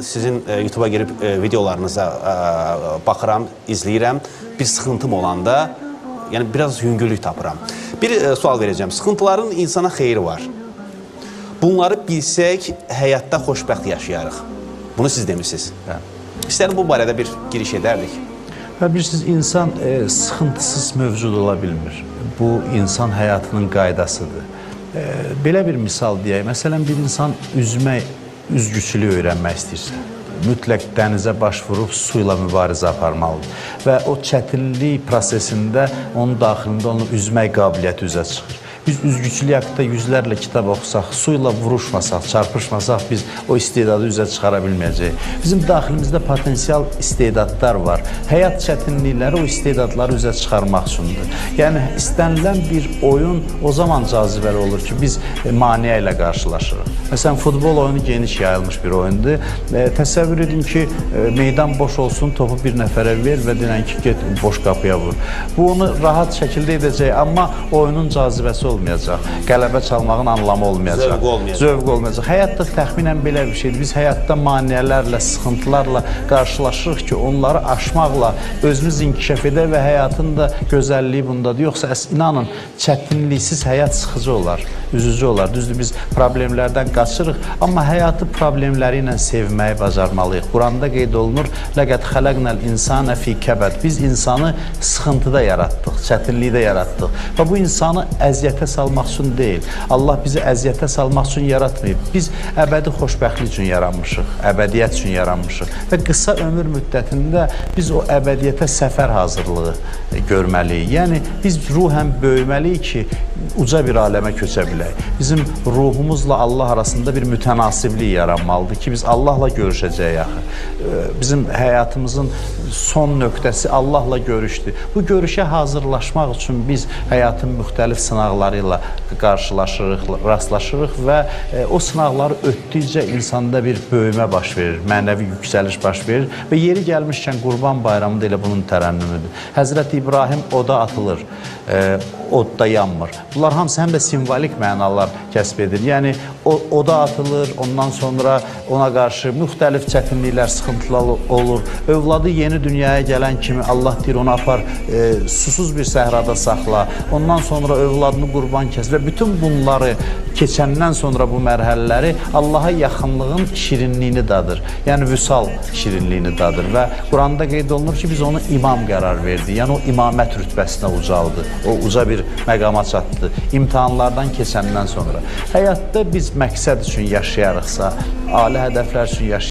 Sizin YouTube'a girib videolarınıza baxıram, izləyirəm. Bir sıxıntım olanda, yəni biraz yüngüllük tapıram. Bir sual verəcəm. Sıxıntıların insana xeyri var. Bunları bilsək, həyatda xoşbəxt yaşayarıq. Bunu siz demişsiniz. İstəyirəm bu barədə bir giriş edərdik. Bilirsiniz, insan sıxıntısız mövcud ola bilmir. Bu, insan həyatının qaydasıdır. Belə bir misal deyək. Məsələn, bir insan üzgüçülüyü öyrənmək istəyirsə, mütləq dənizə baş vurub su ilə mübarizə aparmalıdır. Və o çətinlik prosesində onun daxilində onun üzmək qabiliyyəti üzə çıxır. Biz üzgüçülük haqqında yüzlərlə kitab oxusaq, su ilə vuruşmasaq, çarpışmasaq biz o istedadı üzə çıxara bilməyəcəyik. Bizim daxilimizdə potensial istedadlar var. Həyat çətinlikləri o istedadları üzə çıxarmaq üçündür. Yəni, istənilən bir oyun o zaman cazibəli olur ki, biz maneə ilə qarşılaşırıq. Məsələn, futbol oyunu geniş yayılmış bir oyundur. Təsəvvür edin ki, meydan boş olsun, topu bir nəfərə ver və denən ki, get boş qapıya vur. Bu, onu rahat şəkildə edəcək, amma oyunun cazibəsi olmayacaq. Qələbə çalmağın anlamı olmayacaq. Zövq olmayacaq. Həyat da təxminən belə bir şeydir. Biz həyatda maneələrlə, sıxıntılarla qarşılaşırıq ki, onları aşmaqla özümüz inkişaf edək və həyatın da gözəlliyi bundadır. Yoxsa, inanın, çətinliksiz həyat sıxıcı olar, üzücü olar. Düzdür, biz problemlərdən qaçırıq, amma həyatı problemləri ilə sevməyi bacarmalıyıq. Quranda qeyd olunur, لَقَدْ خَلَقْنَا الْاِنْسَانَ فِي كَبَدْ Biz insanı sıxıntıda yaratdıq, çətinlikdə yaratdıq. Və bu insanı əziyyətə salmaq üçün deyil. Allah bizi əziyyətə salmaq üçün yaratmayıb. Biz əbədi xoşbəxtlik üçün yaranmışıq, əbədiyyət üçün yaranmışıq. Və qısa ömür müddətində biz o əbədiyyətə səfər hazırlığı görməliyik. Yəni, biz ruhən böyüməliyik ki, uca bir aləmə köçə bilək. Bizim ruhumuzla Allah arasında bir mütənasiblik yaranmalıdır ki, biz Allahla görüşəcəyik axı. Bizim həyatımızın son nöqtəsi Allahla görüşdür. Bu görüşə hazırlaşmaq üçün biz həyatın müxtəlif sınaqları ilə qarşılaşırıq, rastlaşırıq və o sınaqları ötdükcə insanda bir böyümə baş verir, mənəvi yüksəliş baş verir və yeri gəlmişkən Qurban Bayramı da elə bunun tərənnümüdür. Həzrəti İbrahim oda atılır, odda yanmır. Bunlar hamısı həm də simvolik mənalar kəsb edir. Yəni, oda atılır, ondan sonra ona qarşı müxtəlif çətinliklər, sıxıntılar olur. Övladı yeni dünyaya gələn kimi Allah deyir, onu apar, susuz bir səhrada saxla. Ondan sonra övladını qurban kəs və bütün bunları keçəndən sonra bu mərhələləri Allaha yaxınlığın şirinliyini dadır. Yəni, vüsal şirinliyini dadır və Quranda qeyd olunur ki, biz onu imam qərar verdik. Yəni, o imamət rütbəsinə ucaldı. O uca bir məqama çatdı. İmtahanlardan keçəndən sonra. Həyatda biz məqsəd üçün yaşayarıqsa, ali hədəflər üçün yaşayarıq.